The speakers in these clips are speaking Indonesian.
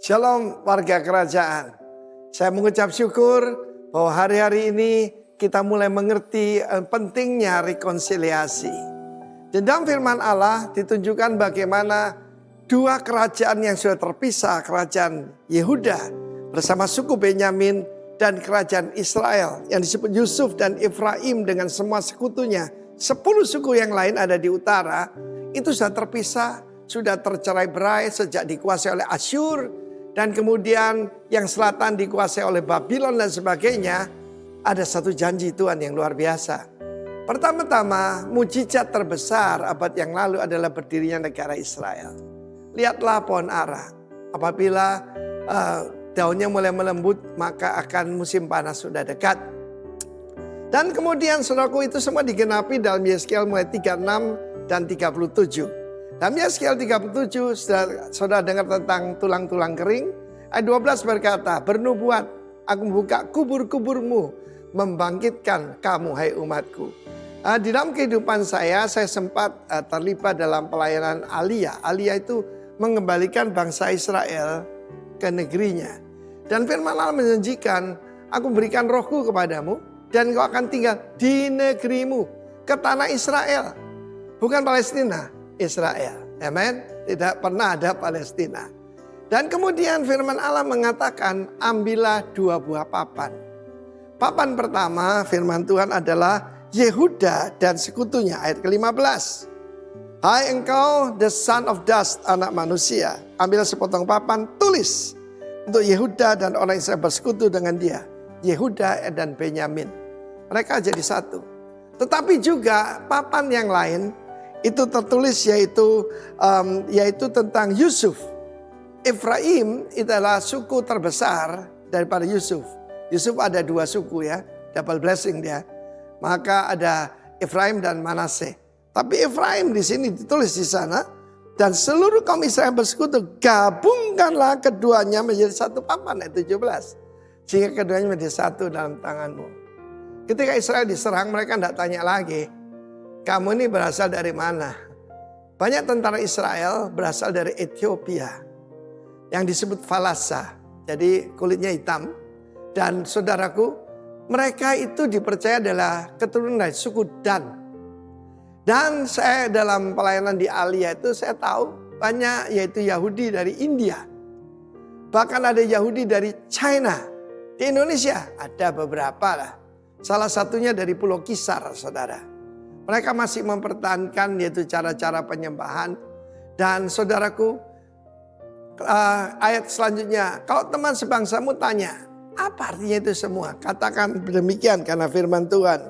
Shalom warga kerajaan. Saya mengucap syukur bahwa hari-hari ini kita mulai mengerti pentingnya rekonsiliasi. Di dalam firman Allah ditunjukkan bagaimana dua kerajaan yang sudah terpisah, kerajaan Yehuda bersama suku Benyamin dan kerajaan Israel yang disebut Yusuf dan Efraim dengan semua sekutunya. 10 suku yang lain ada di utara, itu sudah terpisah, sudah tercerai-berai sejak dikuasai oleh Asyur. Dan kemudian yang selatan dikuasai oleh Babylon dan sebagainya. Ada satu janji Tuhan yang luar biasa. Pertama-tama mujizat terbesar abad yang lalu adalah berdirinya negara Israel. Lihatlah pohon ara. Apabila daunnya mulai melembut maka akan musim panas sudah dekat. Dan kemudian saudaraku itu semua digenapi dalam Yeskiel mulai 36 dan 37. Dalam Yeskiel 37 saudara dengar tentang tulang-tulang kering. Ayat 12 berkata, bernubuat, aku membuka kubur-kuburmu, membangkitkan kamu hai umatku. Di dalam kehidupan saya sempat terlibat dalam pelayanan Aliyah. Aliyah itu mengembalikan bangsa Israel ke negerinya. Dan firman Allah menjanjikan, aku berikan rohku kepadamu dan kau akan tinggal di negerimu, ke tanah Israel. Bukan Palestina, Israel. Amen. Tidak pernah ada Palestina. Dan kemudian firman Allah mengatakan, ambillah 2 buah papan. Papan pertama firman Tuhan adalah Yehuda dan sekutunya. Ayat ke-15. Hai engkau the son of dust, anak manusia. Ambillah sepotong papan, tulis untuk Yehuda dan orang Israel bersekutu dengan dia. Yehuda dan Benyamin. Mereka jadi satu. Tetapi juga papan yang lain itu tertulis yaitu tentang Yusuf. Efraim adalah suku terbesar daripada Yusuf. Yusuf ada 2 suku ya, double blessing dia. Maka ada Efraim dan Manase. Tapi Efraim di sini ditulis di sana, dan seluruh kaum Israel bersekutu, gabungkanlah keduanya menjadi satu papan, ayat 17. Sehingga keduanya menjadi satu dalam tanganmu. Ketika Israel diserang, mereka tidak tanya lagi, kamu ini berasal dari mana? Banyak tentara Israel berasal dari Ethiopia yang disebut Falasa. Jadi kulitnya hitam. Dan saudaraku, mereka itu dipercaya adalah keturunan dari suku Dan. Dan saya dalam pelayanan di Aliyah itu saya tahu banyak yaitu Yahudi dari India. Bahkan ada Yahudi dari China. Di Indonesia ada beberapa lah. Salah satunya dari Pulau Kisar, saudara. Mereka masih mempertahankan yaitu cara-cara penyembahan. Dan saudaraku, ayat selanjutnya, kalau teman sebangsamu tanya, apa artinya itu semua? Katakan demikian karena firman Tuhan.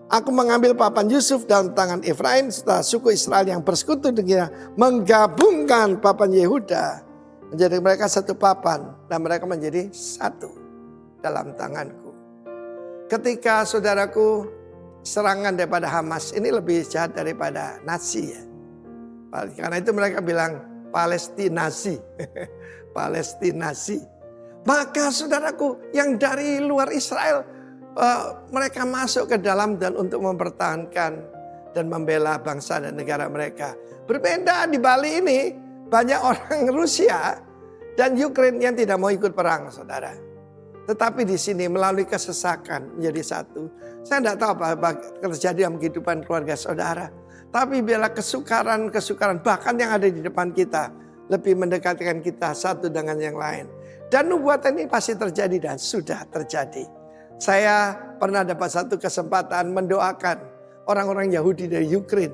Aku mengambil papan Yusuf dalam tangan Efraim setelah suku Israel yang bersekutu dengan menggabungkan papan Yehuda. Menjadi mereka satu papan dan mereka menjadi satu dalam tanganku. Ketika saudaraku, serangan daripada Hamas ini lebih jahat daripada Nazi ya. Karena itu mereka bilang Palestinasi. Palestinasi. Maka saudaraku yang dari luar Israel mereka masuk ke dalam dan untuk mempertahankan dan membela bangsa dan negara mereka. Berbeda di Bali ini banyak orang Rusia dan Ukraina yang tidak mau ikut perang, saudara. Tetapi di sini melalui kesesakan menjadi satu. Saya tidak tahu apa terjadi dalam kehidupan keluarga saudara. Tapi bila kesukaran bahkan yang ada di depan kita lebih mendekatkan kita satu dengan yang lain. Dan nubuatan ini pasti terjadi dan sudah terjadi. Saya pernah dapat satu kesempatan mendoakan orang-orang Yahudi dari Ukraina.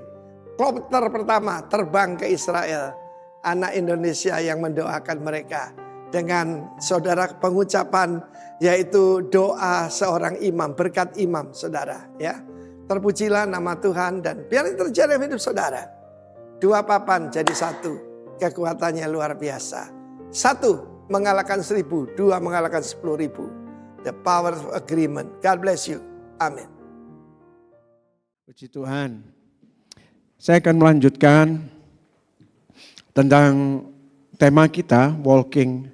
Kloter pertama terbang ke Israel. Anak Indonesia yang mendoakan mereka. Dengan saudara pengucapan yaitu doa seorang imam, berkat imam saudara ya. Terpujilah nama Tuhan dan biar itu terjadi dalam hidup saudara. 2 papan jadi satu, kekuatannya luar biasa. 1 mengalahkan 1000, 2 mengalahkan 10.000. The power of agreement. God bless you. Amin. Puji Tuhan. Saya akan melanjutkan tentang tema kita walking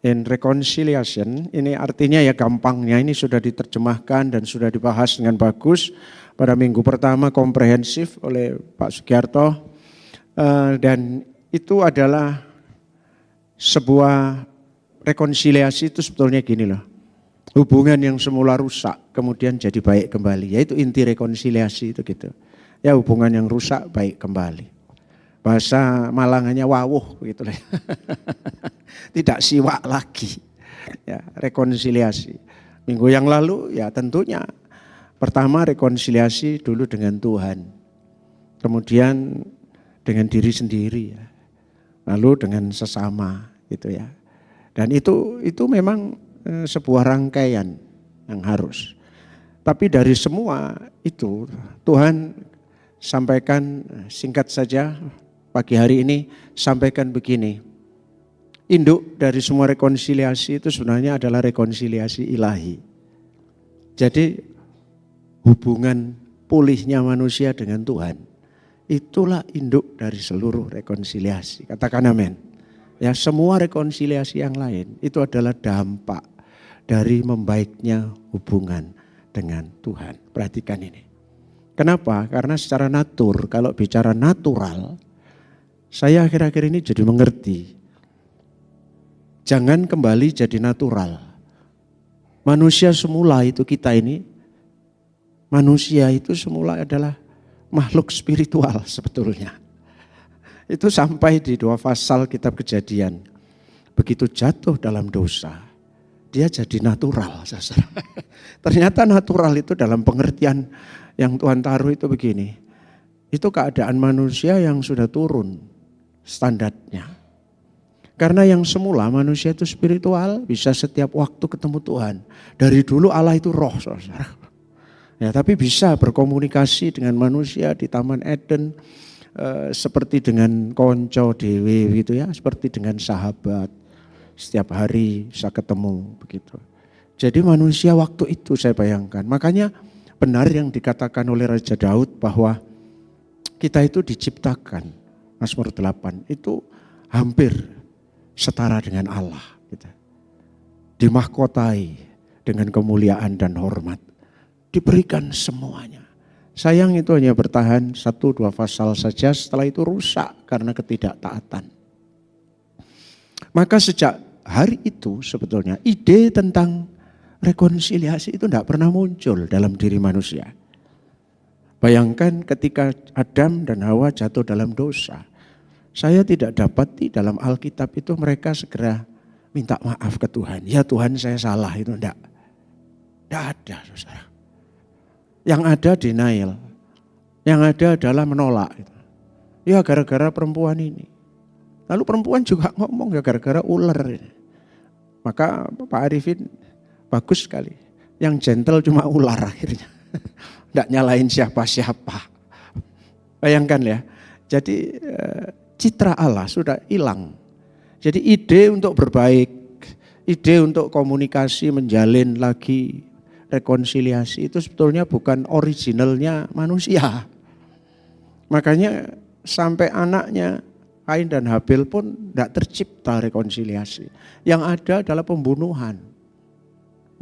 in reconciliation. Ini artinya ya gampangnya ini sudah diterjemahkan dan sudah dibahas dengan bagus pada minggu pertama komprehensif oleh Pak Sugiarto. Dan itu adalah sebuah rekonsiliasi itu sebetulnya gini loh. Hubungan yang semula rusak kemudian jadi baik kembali. Yaitu inti rekonsiliasi itu gitu. Ya hubungan yang rusak baik kembali. Bahasa Malangannya wawuh gitu lah. Tidak siwak lagi. Ya, rekonsiliasi. Minggu yang lalu ya tentunya pertama rekonsiliasi dulu dengan Tuhan. Kemudian dengan diri sendiri ya. Lalu dengan sesama gitu ya. Dan itu memang sebuah rangkaian yang harus. Tapi dari semua itu Tuhan sampaikan singkat saja pagi hari ini, sampaikan begini. Induk dari semua rekonsiliasi itu sebenarnya adalah rekonsiliasi ilahi. Jadi hubungan pulihnya manusia dengan Tuhan, itulah induk dari seluruh rekonsiliasi. Katakan amin. Ya, semua rekonsiliasi yang lain itu adalah dampak dari membaiknya hubungan dengan Tuhan. Perhatikan ini. Kenapa? Karena secara kalau bicara natural, saya akhir-akhir ini jadi mengerti. Jangan kembali jadi natural. Manusia semula itu kita ini, manusia itu semula adalah makhluk spiritual sebetulnya. Itu sampai di 2 pasal kitab Kejadian. Begitu jatuh dalam dosa, dia jadi natural. Ternyata natural itu dalam pengertian yang Tuhan taruh itu begini. Itu keadaan manusia yang sudah turun standarnya. Karena yang semula manusia itu spiritual, bisa setiap waktu ketemu Tuhan. Dari dulu Allah itu roh, saudara. Ya, tapi bisa berkomunikasi dengan manusia di Taman Eden, seperti dengan konco dewe gitu ya, seperti dengan sahabat. Setiap hari bisa ketemu begitu. Jadi manusia waktu itu saya bayangkan. Makanya benar yang dikatakan oleh Raja Daud bahwa kita itu diciptakan, Mazmur 8, itu hampir setara dengan Allah. Gitu. Dimahkotai dengan kemuliaan dan hormat. Diberikan semuanya. Sayang itu hanya bertahan 1-2 pasal saja, setelah itu rusak karena ketidaktaatan. Maka sejak hari itu sebetulnya ide tentang rekonsiliasi itu tidak pernah muncul dalam diri manusia. Bayangkan ketika Adam dan Hawa jatuh dalam dosa. Saya tidak dapati dalam Alkitab itu mereka segera minta maaf ke Tuhan. Ya Tuhan saya salah, itu tidak. Tidak ada, saudara. Yang ada denial. Yang ada adalah menolak. Ya gara-gara perempuan ini. Lalu perempuan juga ngomong ya gara-gara ular ini. Maka Pak Arifin bagus sekali. Yang gentle cuma ular akhirnya. Tidak nyalain siapa-siapa. Bayangkan ya. Jadi citra Allah sudah hilang. Jadi ide untuk berbaik. Ide untuk komunikasi menjalin lagi rekonsiliasi itu sebetulnya bukan originalnya manusia. Makanya sampai anaknya Kain dan Habil pun tidak tercipta rekonsiliasi. Yang ada adalah pembunuhan,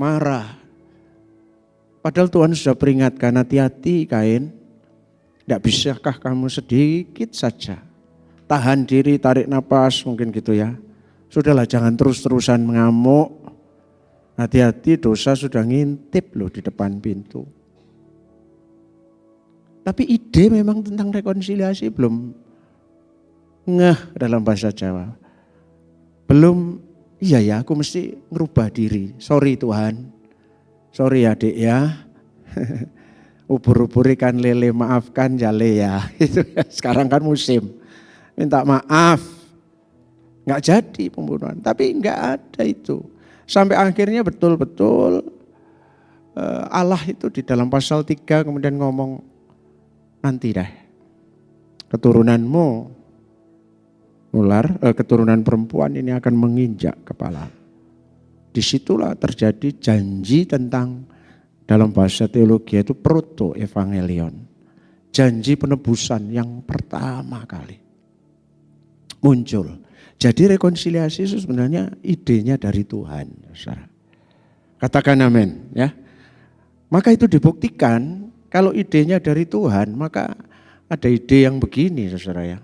marah. Padahal Tuhan sudah peringatkan, hati-hati Kain, tidak bisakah kamu sedikit saja tahan diri, tarik napas mungkin gitu ya. Sudahlah jangan terus-terusan mengamuk. Hati-hati dosa sudah ngintip loh di depan pintu. Tapi ide memang tentang rekonsiliasi belum ngeh dalam bahasa Jawa. Belum, iya ya aku mesti ngerubah diri. Sorry Tuhan, sorry adik ya. Ubur-ubur ikan lele maafkan jale ya. Itu sekarang kan musim. Minta maaf. Nggak jadi pembunuhan, tapi nggak ada itu. Sampai akhirnya betul-betul Allah itu di dalam pasal 3 kemudian ngomong, nanti dah keturunanmu keturunan perempuan ini akan menginjak kepala. Disitulah terjadi janji tentang, dalam bahasa teologi itu proto evangelion. Janji penebusan yang pertama kali muncul. Jadi rekonsiliasi itu sebenarnya idenya dari Tuhan. Saudara. Katakan amin ya. Maka itu dibuktikan kalau idenya dari Tuhan, maka ada ide yang begini saudara ya.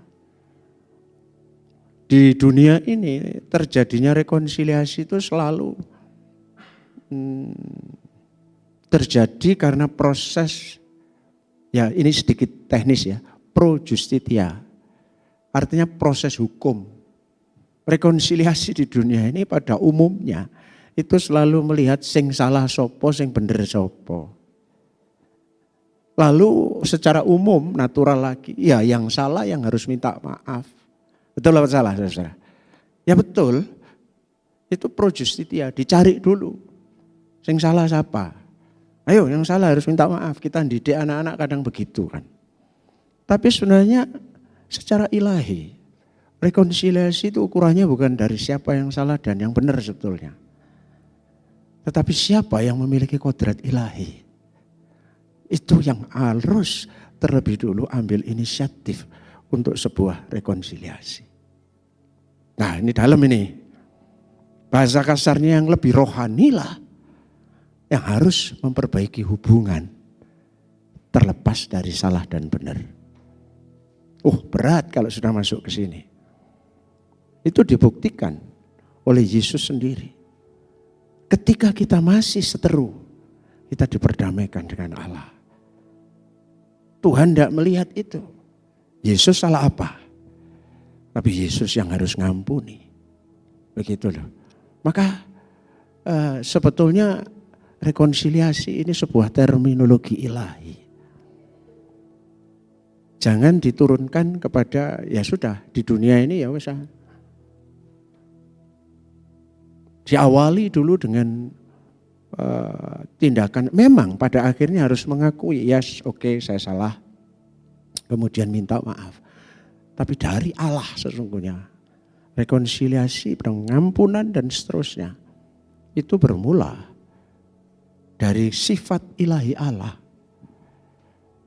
Di dunia ini terjadinya rekonsiliasi itu selalu terjadi karena proses, ya ini sedikit teknis ya, pro justitia. Artinya proses hukum. Rekonsiliasi di dunia ini pada umumnya itu selalu melihat sing salah sopo, sing bener sopo. Lalu secara umum natural lagi, ya yang salah yang harus minta maaf. Betul apa salah saudara? Ya betul, itu pro justitia, dicari dulu. Sing salah siapa? Ayo yang salah harus minta maaf, kita didik anak-anak kadang begitu kan. Tapi sebenarnya secara ilahi, rekonsiliasi itu ukurannya bukan dari siapa yang salah dan yang benar sebetulnya. Tetapi siapa yang memiliki kodrat ilahi. Itu yang harus terlebih dulu ambil inisiatif untuk sebuah rekonsiliasi. Nah ini dalam ini, bahasa kasarnya yang lebih rohani lah, yang harus memperbaiki hubungan terlepas dari salah dan benar. Berat kalau sudah masuk ke sini. Itu dibuktikan oleh Yesus sendiri. Ketika kita masih seteru, kita diperdamaikan dengan Allah. Tuhan tidak melihat itu. Yesus salah apa? Tapi Yesus yang harus ngampuni. Begitu loh. Maka sebetulnya rekonsiliasi ini sebuah terminologi ilahi. Jangan diturunkan kepada ya sudah di dunia ini ya wes. Diawali dulu dengan tindakan, memang pada akhirnya harus mengakui, yes, oke, saya salah, kemudian minta maaf. Tapi dari Allah sesungguhnya, rekonsiliasi, pengampunan dan seterusnya, itu bermula dari sifat ilahi Allah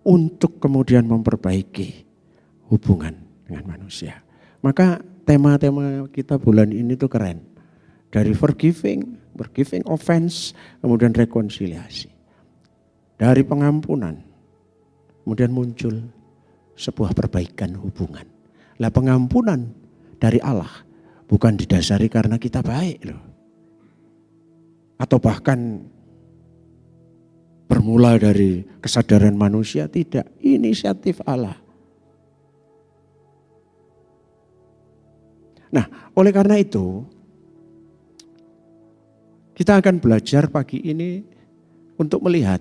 untuk kemudian memperbaiki hubungan dengan manusia. Maka tema-tema kita bulan ini tuh keren. Dari forgiving offense, kemudian rekonsiliasi. Dari pengampunan, kemudian muncul sebuah perbaikan hubungan. Lah pengampunan dari Allah bukan didasari karena kita baik loh. Atau bahkan bermula dari kesadaran manusia, tidak. Inisiatif Allah. Nah, oleh karena itu, kita akan belajar pagi ini untuk melihat.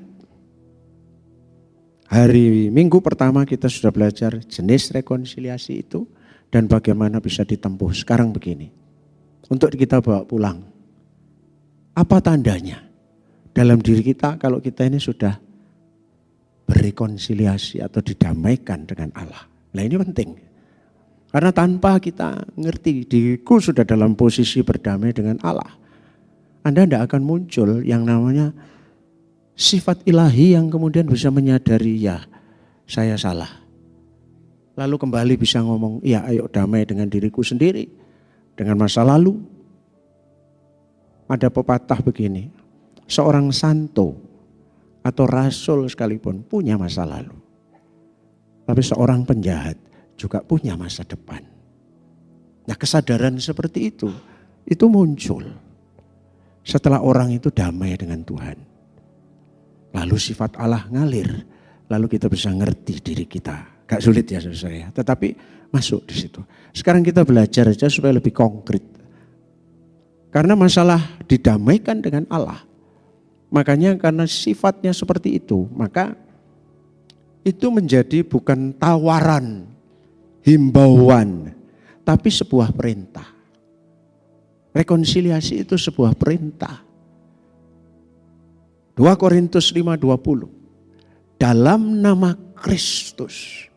Hari Minggu pertama kita sudah belajar jenis rekonsiliasi itu dan bagaimana bisa ditempuh. Sekarang begini, untuk kita bawa pulang. Apa tandanya dalam diri kita kalau kita ini sudah berrekonsiliasi atau didamaikan dengan Allah? Nah ini penting. Karena tanpa kita ngerti diriku sudah dalam posisi berdamai dengan Allah, Anda tidak akan muncul yang namanya sifat ilahi yang kemudian bisa menyadari, ya saya salah. Lalu kembali bisa ngomong, ya ayo damai dengan diriku sendiri, dengan masa lalu. Ada pepatah begini, seorang santo atau rasul sekalipun punya masa lalu. Tapi seorang penjahat juga punya masa depan. Nah kesadaran seperti itu muncul setelah orang itu damai dengan Tuhan. Lalu sifat Allah ngalir. Lalu kita bisa ngerti diri kita. Gak sulit ya saudara ya. Tetapi masuk di situ. Sekarang kita belajar aja supaya lebih konkret. Karena masalah didamaikan dengan Allah. Makanya karena sifatnya seperti itu. Maka itu menjadi bukan tawaran, himbauan. Tapi sebuah perintah. Rekonsiliasi itu sebuah perintah. 2 Korintus 5:20. Dalam nama Kristus,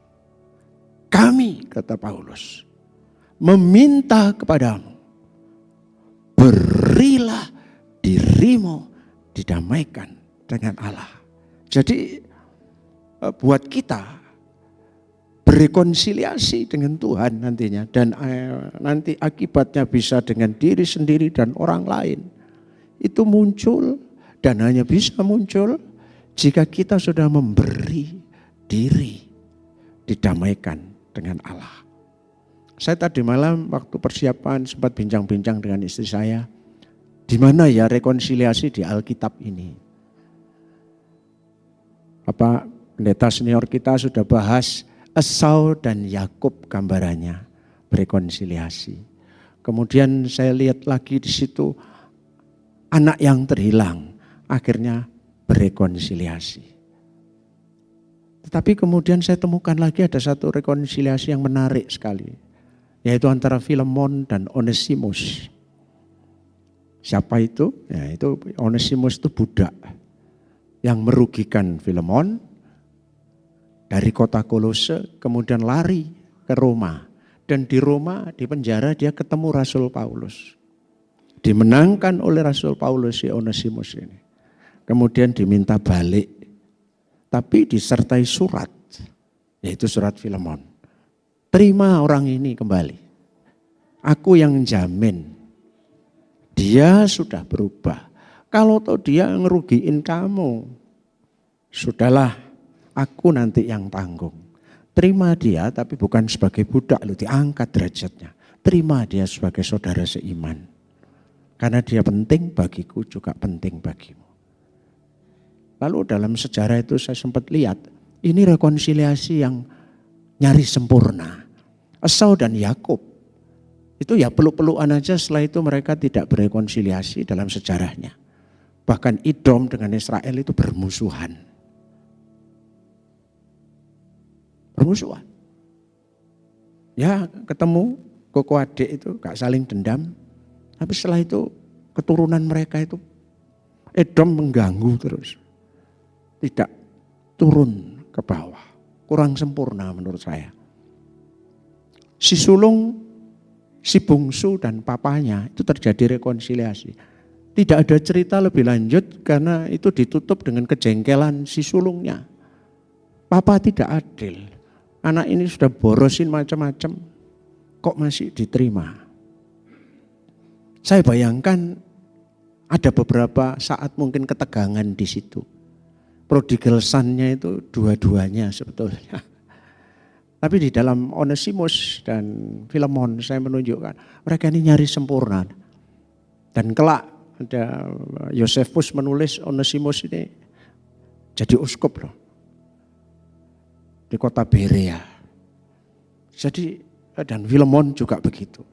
kami, kata Paulus, meminta kepadamu, berilah dirimu didamaikan dengan Allah. Jadi buat kita berrekonsiliasi dengan Tuhan nantinya, dan nanti akibatnya bisa dengan diri sendiri dan orang lain. Itu muncul dan hanya bisa muncul jika kita sudah memberi diri didamaikan dengan Allah. Saya tadi malam waktu persiapan sempat bincang-bincang dengan istri saya. Di mana ya rekonsiliasi di Alkitab ini? Bapak pendeta senior kita sudah bahas Esau dan Yakub gambarannya berrekonsiliasi. Kemudian saya lihat lagi di situ anak yang terhilang akhirnya berrekonsiliasi. Tetapi kemudian saya temukan lagi ada satu rekonsiliasi yang menarik sekali, yaitu antara Filemon dan Onesimus. Siapa itu? Ya, itu Onesimus itu budak yang merugikan Filemon dari kota Kolose, kemudian lari ke Roma. Dan di Roma, di penjara dia ketemu Rasul Paulus. Dimenangkan oleh Rasul Paulus si Onesimus ini. Kemudian diminta balik. Tapi disertai surat, yaitu surat Filemon. Terima orang ini kembali. Aku yang jamin. Dia sudah berubah. Kalau toh dia ngerugiin kamu, sudahlah aku nanti yang tanggung. Terima dia tapi bukan sebagai budak, lu diangkat derajatnya. Terima dia sebagai saudara seiman. Karena dia penting bagiku juga penting bagimu. Lalu dalam sejarah itu saya sempat lihat, ini rekonsiliasi yang nyaris sempurna. Esau dan Yakub, itu ya peluk-pelukan aja, setelah itu mereka tidak berrekonsiliasi dalam sejarahnya. Bahkan Edom dengan Israel itu bermusuhan. Bermusuhan. Ya ketemu koko adik itu gak saling dendam, tapi setelah itu keturunan mereka itu Edom mengganggu terus. Tidak turun ke bawah. Kurang sempurna menurut saya. Si sulung, si bungsu dan papanya itu terjadi rekonsiliasi. Tidak ada cerita lebih lanjut karena itu ditutup dengan kejengkelan si sulungnya. Papa tidak adil. Anak ini sudah borosin macam-macam. Kok masih diterima? Saya bayangkan ada beberapa saat mungkin ketegangan di situ. Prodigal son-nya itu dua-duanya sebetulnya. Tapi di dalam Onesimus dan Filemon saya menunjukkan mereka ini nyaris sempurna. Dan kelak ada Yosefus menulis Onesimus ini jadi uskup loh. Di kota Berea. Jadi dan Filemon juga begitu.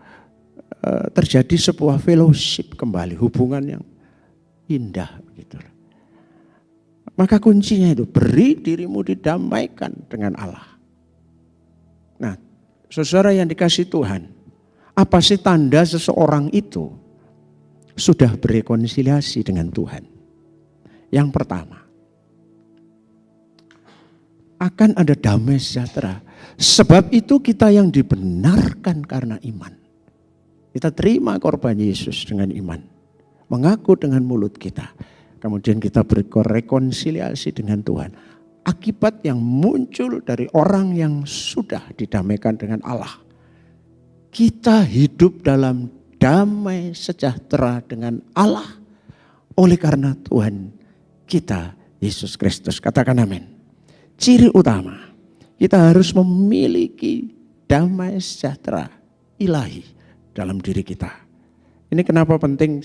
Terjadi sebuah fellowship kembali, hubungan yang indah begitu. Maka kuncinya itu beri dirimu didamaikan dengan Allah. Nah, saudara yang dikasih Tuhan, apa sih tanda seseorang itu sudah berrekonsiliasi dengan Tuhan? Yang pertama, akan ada damai sejahtera. Sebab itu kita yang dibenarkan karena iman. Kita terima korban Yesus dengan iman. Mengaku dengan mulut kita. Kemudian kita berrekonsiliasi dengan Tuhan. Akibat yang muncul dari orang yang sudah didamaikan dengan Allah. Kita hidup dalam damai sejahtera dengan Allah. Oleh karena Tuhan kita Yesus Kristus. Katakan amin. Ciri utama, kita harus memiliki damai sejahtera ilahi dalam diri kita. Ini kenapa penting?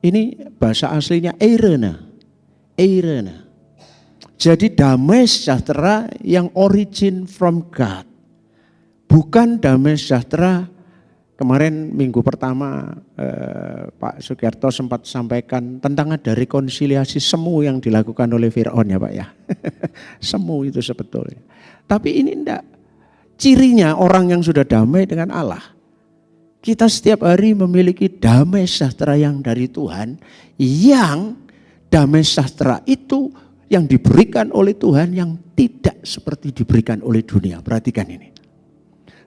Ini bahasa aslinya eirene. Eirene. Jadi damai sejahtera yang origin from God. Bukan damai sejahtera. Kemarin minggu pertama Pak Sugiarto sempat sampaikan tentang ada rekonsiliasi semu yang dilakukan oleh Fir'aun ya Pak ya. Semu itu sebetulnya. Tapi ini enggak. Cirinya orang yang sudah damai dengan Allah. Kita setiap hari memiliki damai sejahtera yang dari Tuhan, yang damai sejahtera itu yang diberikan oleh Tuhan yang tidak seperti diberikan oleh dunia. Perhatikan ini.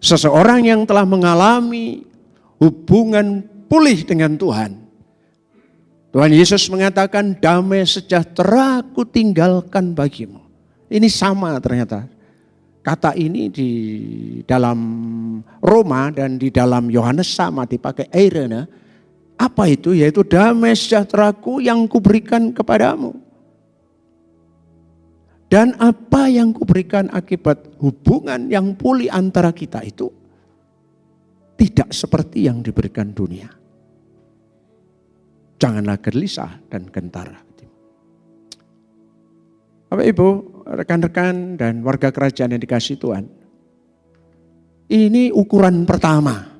Seseorang yang telah mengalami hubungan pulih dengan Tuhan. Tuhan Yesus mengatakan damai sejahtera ku tinggalkan bagimu. Ini sama ternyata. Kata ini di dalam Roma dan di dalam Yohanes sama dipakai eirene. Apa itu? Yaitu damai sejahteraku yang kuberikan kepadamu. Dan apa yang kuberikan akibat hubungan yang pulih antara kita itu? tidak seperti yang diberikan dunia. Janganlah gelisah dan gentar. Bapak Ibu, rekan-rekan dan warga kerajaan yang dikasihi Tuhan. Ini ukuran pertama.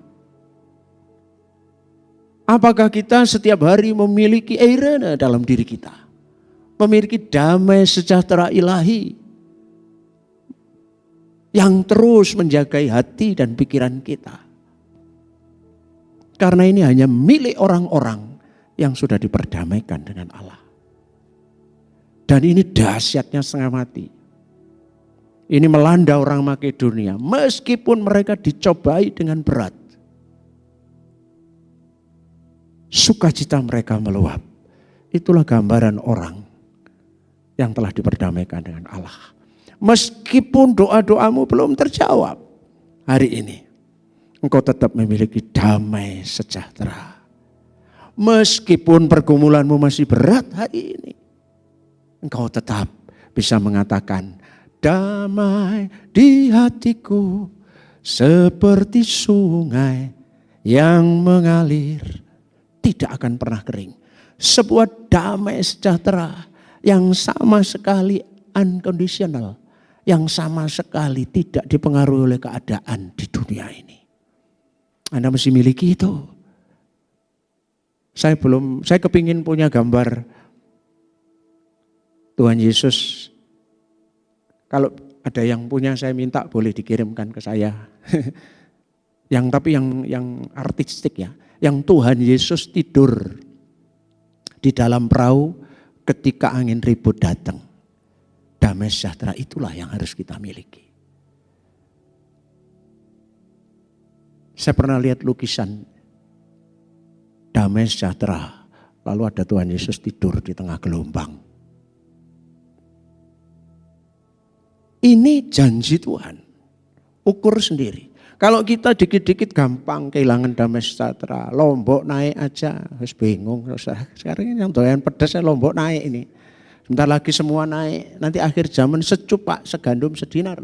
Apakah kita setiap hari memiliki eirene dalam diri kita? Memiliki damai sejahtera ilahi yang terus menjagai hati dan pikiran kita. Karena ini hanya milik orang-orang yang sudah diperdamaikan dengan Allah. Dan ini dahsyatnya setengah mati. Ini melanda orang Makedonia meskipun mereka dicobai dengan berat. Sukacita mereka meluap. Itulah gambaran orang yang telah diperdamaikan dengan Allah. Meskipun doa-doamu belum terjawab hari ini, engkau tetap memiliki damai sejahtera. Meskipun pergumulanmu masih berat hari ini, engkau tetap bisa mengatakan, damai di hatiku seperti sungai yang mengalir, tidak akan pernah kering. Sebuah damai sejahtera yang sama sekali unconditional, yang sama sekali tidak dipengaruhi oleh keadaan di dunia ini. Anda mesti miliki itu. Saya kepingin punya gambar Tuhan Yesus. Kalau ada yang punya saya minta boleh dikirimkan ke saya. Tapi yang artistik ya. Yang Tuhan Yesus tidur di dalam perahu ketika angin ribut datang. Damai sejahtera itulah yang harus kita miliki. Saya pernah lihat lukisan damai sejahtera. Lalu ada Tuhan Yesus tidur di tengah gelombang. Ini janji Tuhan. Ukur sendiri. Kalau kita dikit-dikit gampang kehilangan damai sejahtera. Lombok naik aja, harus bingung. Sekarang ini yang doyan pedas Lombok naik ini. Sebentar lagi semua naik. Nanti akhir zaman secupak segandum sedinar.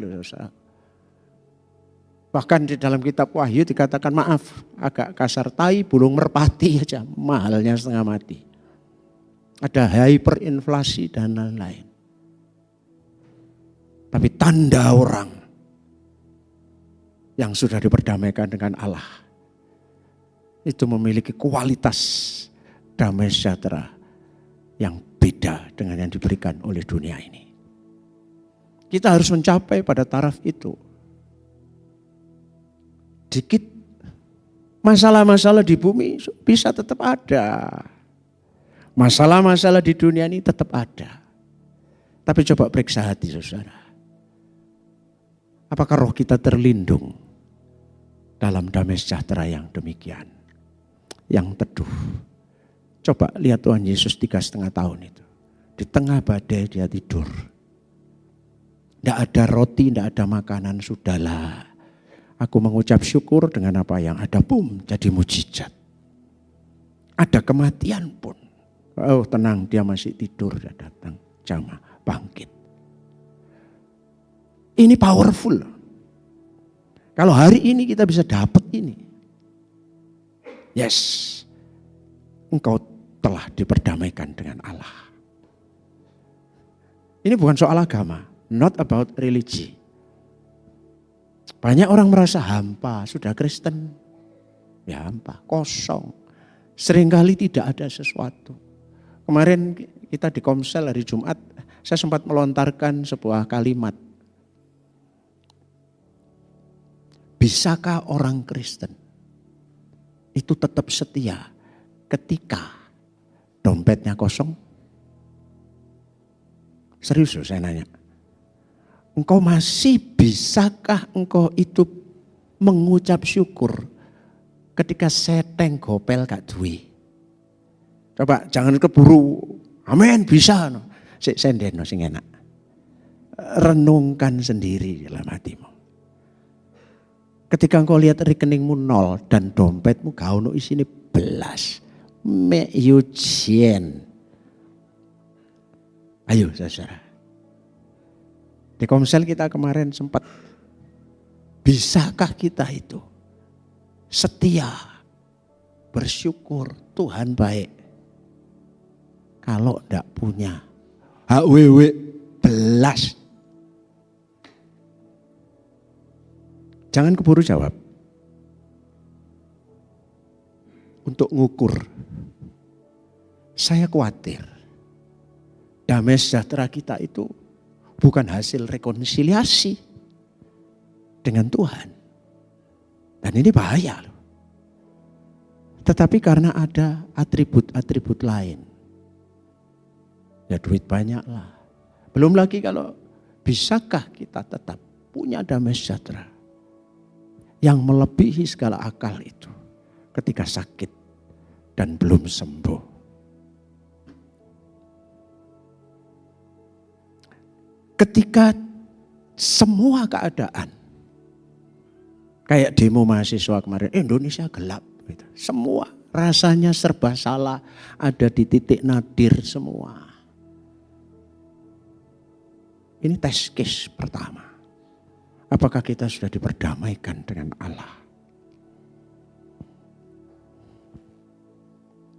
Bahkan di dalam kitab Wahyu dikatakan maaf. Agak kasar, tai bulung merpati aja. Mahalnya setengah mati. Ada hyperinflasi dan lain-lain. Tapi tanda orang yang sudah diperdamaikan dengan Allah itu memiliki kualitas damai sejahtera yang beda dengan yang diberikan oleh dunia ini. Kita harus mencapai pada taraf itu. Dikit masalah-masalah di bumi bisa tetap ada. Masalah-masalah di dunia ini tetap ada. Tapi coba periksa hati saudara. Apakah roh kita terlindung dalam damai sejahtera yang demikian, yang teduh? Coba lihat Tuhan Yesus 3,5 tahun itu. Di tengah badai dia tidur. Tidak ada roti, tidak ada makanan, sudahlah. Aku mengucap syukur dengan apa yang ada, boom, jadi mujizat. Ada kematian pun. Oh tenang, dia masih tidur, dia datang, jamah, bangkit. Ini powerful. Kalau hari ini kita bisa dapat ini. Yes. Engkau telah diperdamaikan dengan Allah. Ini bukan soal agama. Not about religi. Banyak orang merasa hampa. Sudah Kristen. Ya hampa. Kosong. Seringkali tidak ada sesuatu. Kemarin kita di Komsel hari Jumat. Saya sempat melontarkan sebuah kalimat. Bisakah orang Kristen itu tetap setia ketika dompetnya kosong? Serius loh saya nanya. Engkau masih bisakah engkau itu mengucap syukur ketika seteng gopel gak duwe? Coba jangan keburu. Amin bisa. Sik sendeno sing enak. Renungkan sendiri dalam hatimu. Ketika engkau lihat rekeningmu 0 dan dompetmu gak ono isine belas. Meyujen. Ayo saudara. Di Komsel kita kemarin sempat. Bisakah kita itu setia, bersyukur, Tuhan baik. Kalau tidak punya HWW belas. Jangan keburu jawab. Untuk ngukur. Saya khawatir. Damai sejahtera kita itu bukan hasil rekonsiliasi dengan Tuhan. Dan ini bahaya loh. Tetapi karena ada atribut-atribut lain. Ya duit banyak lah. Belum lagi kalau bisakah kita tetap punya damai sejahtera yang melebihi segala akal itu ketika sakit dan belum sembuh. Ketika semua keadaan, kayak demo mahasiswa kemarin, Indonesia gelap. Gitu. Semua rasanya serba salah, ada di titik nadir semua. Ini test case pertama. Apakah kita sudah diperdamaikan dengan Allah?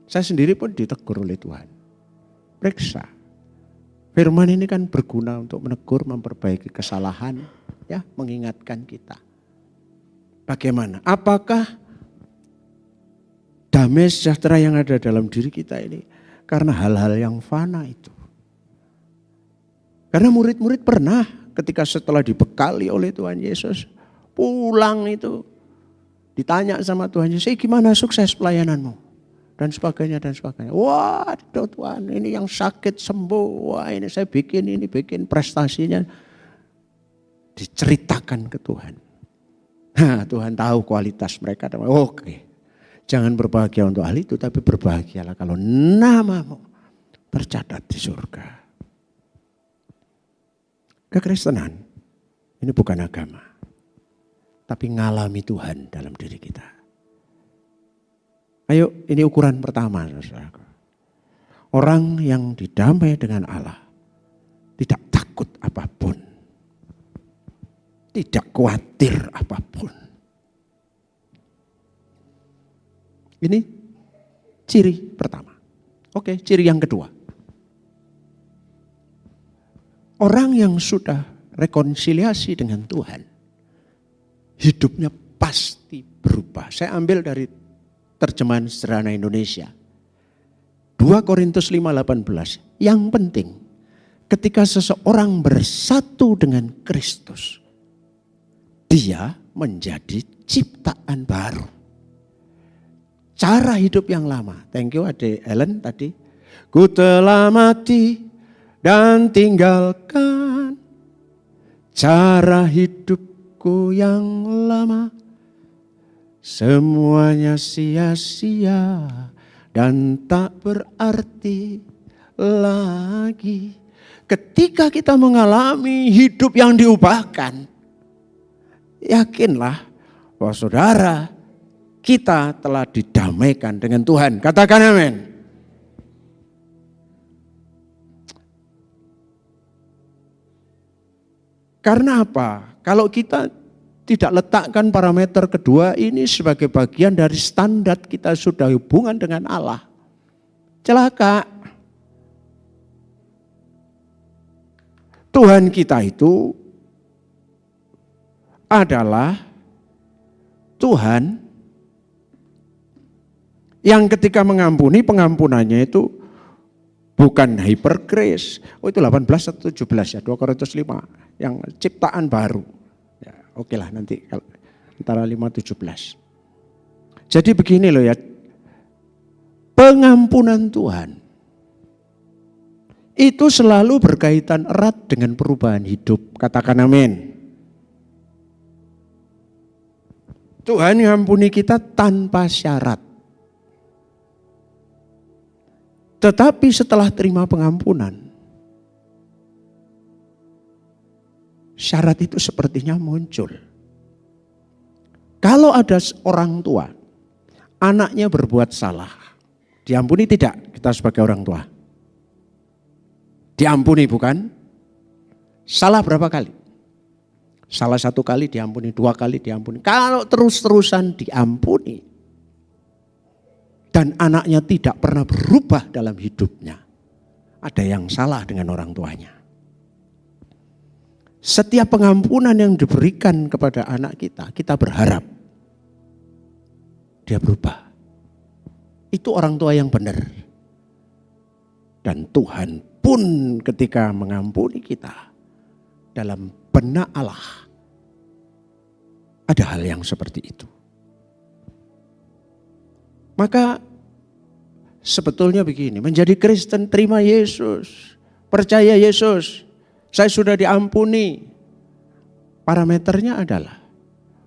Saya sendiri pun ditegur oleh Tuhan. Periksa. Firman ini kan berguna untuk menegur, memperbaiki kesalahan, ya, mengingatkan kita. Bagaimana? Apakah damai sejahtera yang ada dalam diri kita ini karena hal-hal yang fana itu? Karena murid-murid pernah ketika setelah dibekali oleh Tuhan Yesus, pulang itu ditanya sama Tuhan Yesus, gimana sukses pelayananmu? Dan sebagainya, dan sebagainya. Waduh Tuhan, ini yang sakit sembuh. Wah ini saya bikin prestasinya. Diceritakan ke Tuhan. Nah Tuhan tahu kualitas mereka. Oke, jangan berbahagia untuk hal itu, tapi berbahagialah kalau namamu tercatat di surga. Kekristenan ini bukan agama, tapi ngalami Tuhan dalam diri kita. Ayo, ini ukuran pertama, saudaraku. Orang yang didamai dengan Allah tidak takut apapun, tidak khawatir apapun. Ini ciri pertama. Oke, ciri yang kedua. Orang yang sudah rekonsiliasi dengan Tuhan, hidupnya pasti berubah. Saya ambil dari terjemahan sederhana Indonesia. 2 Korintus 5:18. Yang penting, ketika seseorang bersatu dengan Kristus, dia menjadi ciptaan baru. Cara hidup yang lama. Thank you Ade Ellen tadi. Ku telah mati dan tinggalkan cara hidupku yang lama. Semuanya sia-sia dan tak berarti lagi. Ketika kita mengalami hidup yang diubahkan, yakinlah bahwa saudara, kita telah didamaikan dengan Tuhan. Katakan amin. Karena apa? Kalau kita tidak letakkan parameter kedua ini sebagai bagian dari standar kita sudah hubungan dengan Allah, celaka. Tuhan kita itu adalah Tuhan yang ketika mengampuni, pengampunannya itu bukan hyper grace. Oh itu 18 atau 17 ya, 2 Korintus 5 yang ciptaan baru. Ya, oke lah nanti antara 5-17. Jadi begini loh ya, pengampunan Tuhan itu selalu berkaitan erat dengan perubahan hidup. Katakan amin. Tuhan mengampuni kita tanpa syarat. Tetapi setelah terima pengampunan, syarat itu sepertinya muncul. Kalau ada orang tua, anaknya berbuat salah, diampuni tidak kita sebagai orang tua? Diampuni bukan? Salah berapa kali? Salah satu kali diampuni, 2 kali diampuni. Kalau terus-terusan diampuni dan anaknya tidak pernah berubah dalam hidupnya, ada yang salah dengan orang tuanya. Setiap pengampunan yang diberikan kepada anak kita, kita berharap dia berubah. Itu orang tua yang benar. Dan Tuhan pun ketika mengampuni kita, dalam benak Allah ada hal yang seperti itu. Maka sebetulnya begini, menjadi Kristen, terima Yesus, percaya Yesus, saya sudah diampuni. Parameternya adalah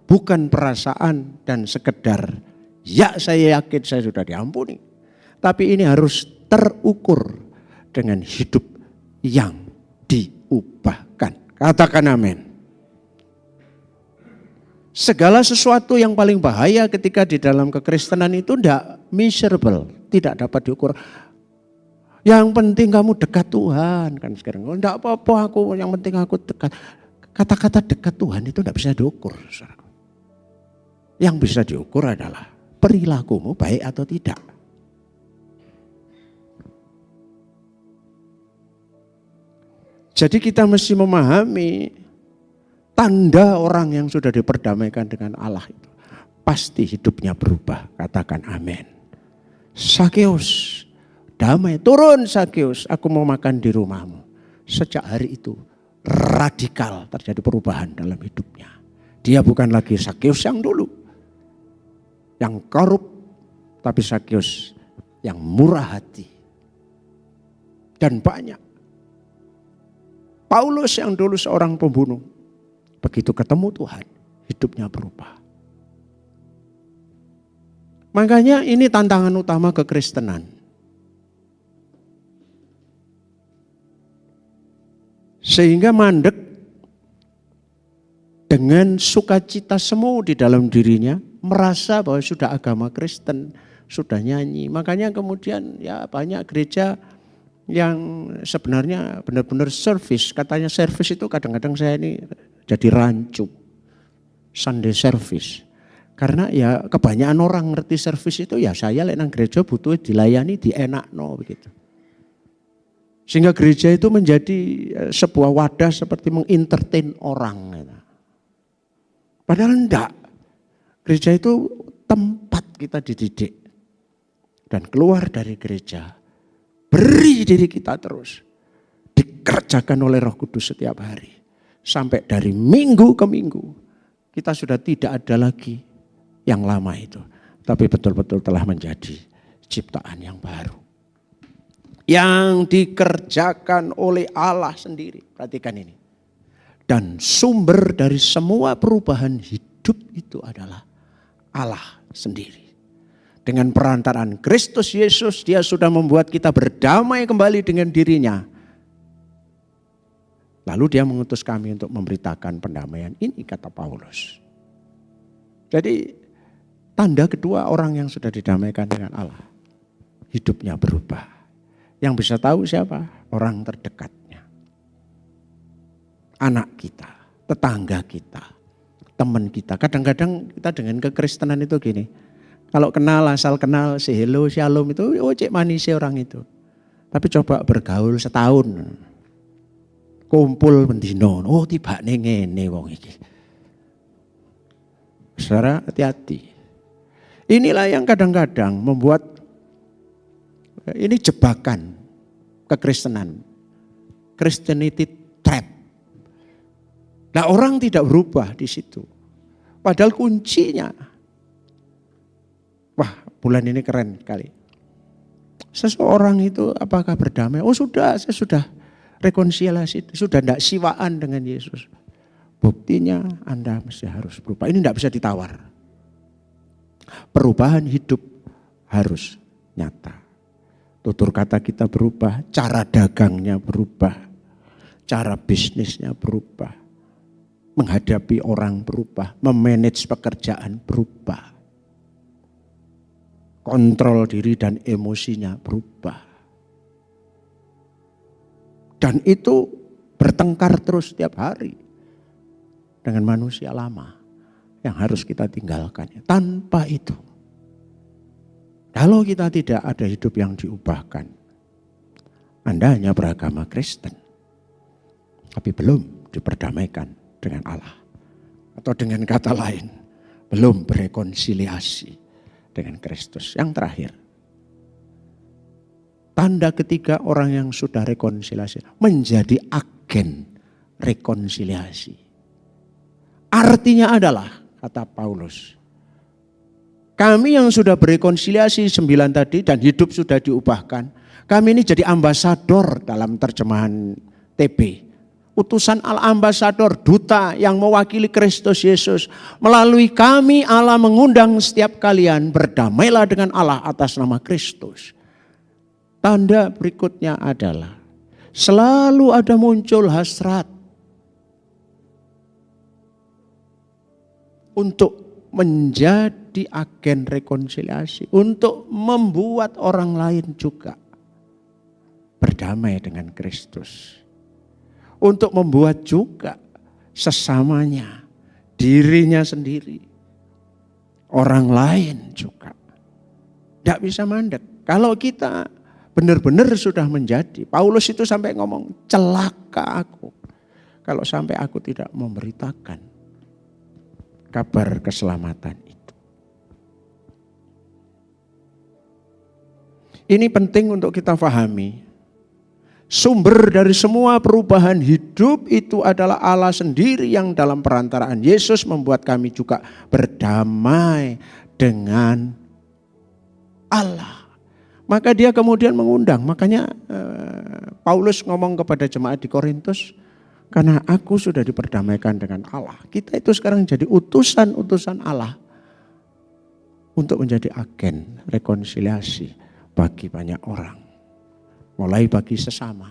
bukan perasaan dan sekedar ya saya yakin saya sudah diampuni. Tapi ini harus terukur dengan hidup yang diubahkan. Katakan amin. Segala sesuatu yang paling bahaya ketika di dalam kekristenan itu tidak measurable, tidak dapat diukur. Yang penting kamu dekat Tuhan kan sekarang. Tidak apa-apa aku, yang penting aku dekat. Kata-kata dekat Tuhan itu tidak bisa diukur. Yang bisa diukur adalah perilakumu baik atau tidak. Jadi kita mesti memahami tanda orang yang sudah diperdamaikan dengan Allah itu. Pasti hidupnya berubah. Katakan amin. Sakeus, damai, turun Sakeus, aku mau makan di rumahmu. Sejak hari itu radikal terjadi perubahan dalam hidupnya. Dia bukan lagi Sakeus yang dulu, yang korup, tapi Sakeus yang murah hati. Dan banyak. Paulus yang dulu seorang pembunuh, begitu ketemu Tuhan, hidupnya berubah. Makanya ini tantangan utama kekristenan. Sehingga mandek dengan sukacita semu di dalam dirinya, merasa bahwa sudah agama Kristen, sudah nyanyi. Makanya kemudian ya banyak gereja yang sebenarnya benar-benar service. Katanya service itu kadang-kadang saya ini jadi rancu. Sunday service. Karena ya kebanyakan orang ngerti service itu ya saya nang gereja butuh dilayani dienakno begitu. Sehingga gereja itu menjadi sebuah wadah seperti mengentertain orang. Padahal enggak. Gereja itu tempat kita dididik. Dan keluar dari gereja, beri diri kita terus. Dikerjakan oleh Roh Kudus setiap hari. Sampai dari minggu ke minggu. Kita sudah tidak ada lagi yang lama itu. Tapi betul-betul telah menjadi ciptaan yang baru. Yang dikerjakan oleh Allah sendiri. Perhatikan ini. Dan sumber dari semua perubahan hidup itu adalah Allah sendiri. Dengan perantaraan Kristus Yesus, dia sudah membuat kita berdamai kembali dengan dirinya. Lalu dia mengutus kami untuk memberitakan pendamaian ini, kata Paulus. Jadi tanda kedua orang yang sudah didamaikan dengan Allah, hidupnya berubah. Yang bisa tahu siapa? Orang terdekatnya. Anak kita, tetangga kita, teman kita. Kadang-kadang kita dengan kekristenan itu gini. Kalau kenal, asal kenal, say hello, shalom itu, oh cek manis orang itu. Tapi coba bergaul setahun. Kumpul bendino, oh tiba ngene wong iki. Saudara hati-hati. Inilah yang kadang-kadang membuat ini jebakan kekristenan. Christianity trap. Nah orang tidak berubah di situ. Padahal kuncinya, wah bulan ini keren kali. Seseorang itu apakah berdamai? Oh sudah, saya sudah rekonsiliasi, sudah tidak siwaan dengan Yesus. Buktinya Anda mesti harus berubah. Ini tidak bisa ditawar. Perubahan hidup harus nyata. Tutur kata kita berubah, cara dagangnya berubah, cara bisnisnya berubah, menghadapi orang berubah, memanage pekerjaan berubah, kontrol diri dan emosinya berubah. Dan itu bertengkar terus setiap hari. dengan manusia lama yang harus kita tinggalkan. Tanpa itu, kalau kita tidak ada hidup yang diubahkan, Anda hanya beragama Kristen, tapi belum diperdamaikan dengan Allah. Atau dengan kata lain, belum berekonsiliasi dengan Kristus. Yang terakhir, tanda ketiga orang yang sudah rekonsiliasi, menjadi agen rekonsiliasi. Artinya adalah, kata Paulus, kami yang sudah berekonsiliasi 9 tadi dan hidup sudah diubahkan, kami ini jadi ambasador dalam terjemahan TB. Utusan al-ambasador, duta yang mewakili Kristus Yesus. Melalui kami Allah mengundang setiap kalian berdamailah dengan Allah atas nama Kristus. Tanda berikutnya adalah selalu ada muncul hasrat untuk menjadi agen rekonsiliasi, untuk membuat orang lain juga berdamai dengan Kristus. Untuk membuat juga sesamanya, dirinya sendiri, orang lain juga. Tidak bisa mandek. Kalau kita benar-benar sudah menjadi, Paulus itu sampai ngomong, celaka aku kalau sampai aku tidak memberitakan kabar keselamatan itu. Ini penting untuk kita pahami. Sumber dari semua perubahan hidup itu adalah Allah sendiri yang dalam perantaraan Yesus membuat kami juga berdamai dengan Allah. Maka dia kemudian mengundang. Makanya Paulus ngomong kepada jemaat di Korintus, karena aku sudah diperdamaikan dengan Allah. Kita itu sekarang jadi utusan-utusan Allah untuk menjadi agen rekonsiliasi bagi banyak orang. Mulai bagi sesama.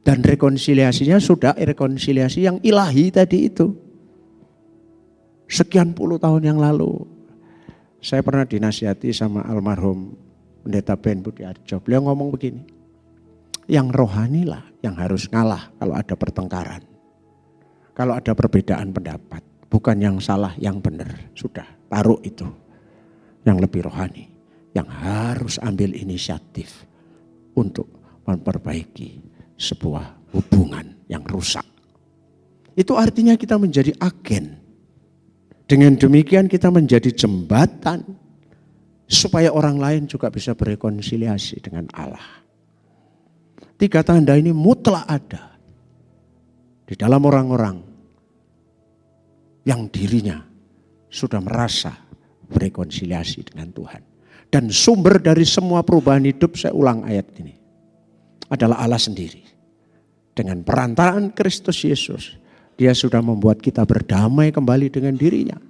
Dan rekonsiliasinya sudah rekonsiliasi yang ilahi tadi itu. Sekian puluh tahun yang lalu. Saya pernah dinasihati sama almarhum Pendeta Ben Budiarjo. Beliau ngomong begini. Yang rohanilah yang harus ngalah kalau ada pertengkaran. Kalau ada perbedaan pendapat. Bukan yang salah, yang benar. Sudah, taruh itu. Yang lebih rohani. Yang harus ambil inisiatif untuk memperbaiki sebuah hubungan yang rusak. Itu artinya kita menjadi agen. Dengan demikian kita menjadi jembatan supaya orang lain juga bisa berekonsiliasi dengan Allah. 3 tanda ini mutlak ada di dalam orang-orang yang dirinya sudah merasa berekonsiliasi dengan Tuhan. Dan sumber dari semua perubahan hidup, saya ulang ayat ini, adalah Allah sendiri. Dengan perantaraan Kristus Yesus, dia sudah membuat kita berdamai kembali dengan dirinya.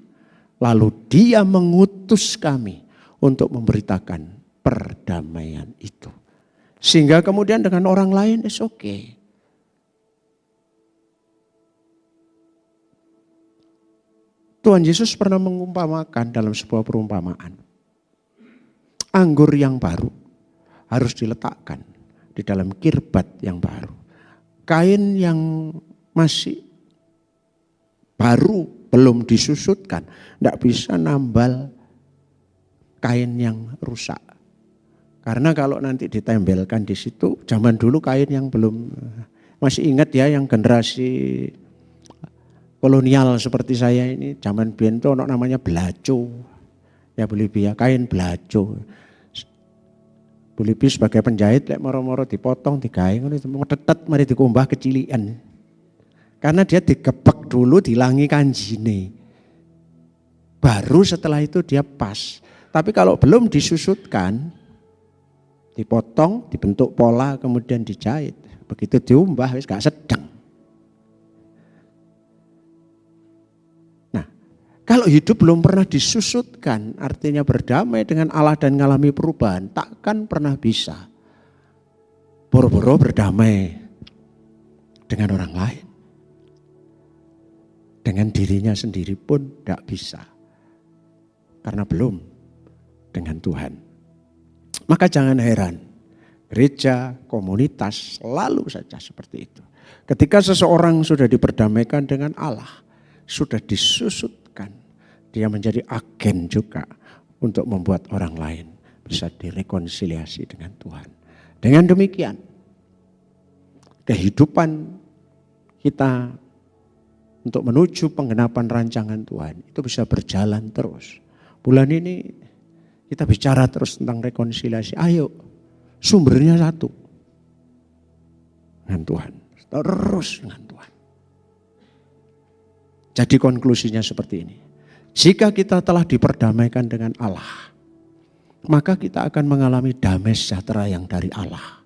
Lalu dia mengutus kami untuk memberitakan perdamaian itu. Sehingga kemudian dengan orang lain is okay. Tuhan Yesus pernah mengumpamakan dalam sebuah perumpamaan. Anggur yang baru harus diletakkan di dalam kirbat yang baru. Kain yang masih baru belum disusutkan, tidak bisa nambal kain yang rusak. Karena kalau nanti ditempelkan di situ, zaman dulu kain yang belum, masih ingat ya yang generasi kolonial seperti saya ini, zaman biyen itu namanya belaco. Ya Bolivia, kain belaco. Bolivia sebagai penjahit, lek moro-moro dipotong, digawe ngono itu tetet mari dikumbah kecilian. Karena dia digebek dulu, dilangi kanjine. Baru setelah itu dia pas. Tapi kalau belum disusutkan, dipotong, dibentuk pola, kemudian dijahit. Begitu diumbah, wis gak sedeng. Kalau hidup belum pernah disusutkan, artinya berdamai dengan Allah dan mengalami perubahan, takkan pernah bisa boro-boro berdamai dengan orang lain. Dengan dirinya sendiri pun tidak bisa. Karena belum dengan Tuhan. Maka jangan heran, gereja, komunitas selalu saja seperti itu. Ketika seseorang sudah diperdamaikan dengan Allah, sudah disusutkan. Dia menjadi agen juga untuk membuat orang lain bisa direkonsiliasi dengan Tuhan. Dengan demikian, kehidupan kita untuk menuju penggenapan rancangan Tuhan itu bisa berjalan terus. Bulan ini kita bicara terus tentang rekonsiliasi. Ayo, sumbernya satu. Dengan Tuhan. Terus dengan Tuhan. Jadi konklusinya seperti ini. Jika kita telah diperdamaikan dengan Allah, maka kita akan mengalami damai sejahtera yang dari Allah.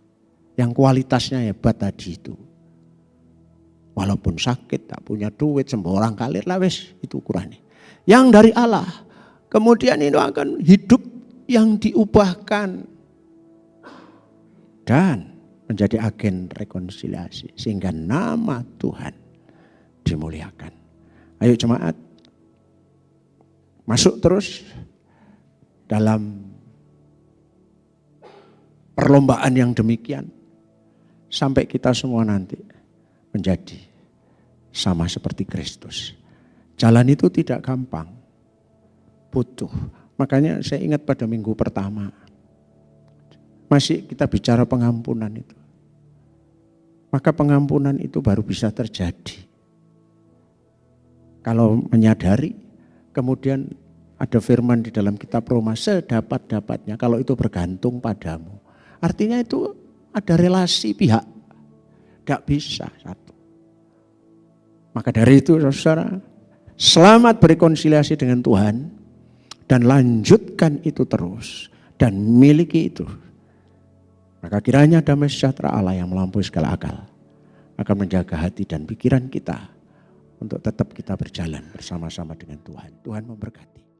Yang kualitasnya hebat tadi itu. Walaupun sakit, tak punya duit, sembarang kalir lah wes, itu ukurannya. Yang dari Allah, kemudian itu akan hidup yang diubahkan dan menjadi agen rekonsiliasi sehingga nama Tuhan dimuliakan. Ayo jemaat, masuk terus dalam perlombaan yang demikian sampai kita semua nanti menjadi sama seperti Kristus. Jalan itu tidak gampang, butuh. Makanya saya ingat pada minggu pertama, masih kita bicara pengampunan itu. Maka pengampunan itu baru bisa terjadi kalau menyadari, kemudian ada firman di dalam kitab Roma, sedapat-dapatnya kalau itu bergantung padamu. Artinya itu ada relasi pihak, gak bisa satu. Maka dari itu saudara, selamat berrekonsiliasi dengan Tuhan dan lanjutkan itu terus dan miliki itu. Maka kiranya damai sejahtera Allah yang melampaui segala akal akan menjaga hati dan pikiran kita untuk tetap kita berjalan bersama-sama dengan Tuhan. Tuhan memberkati.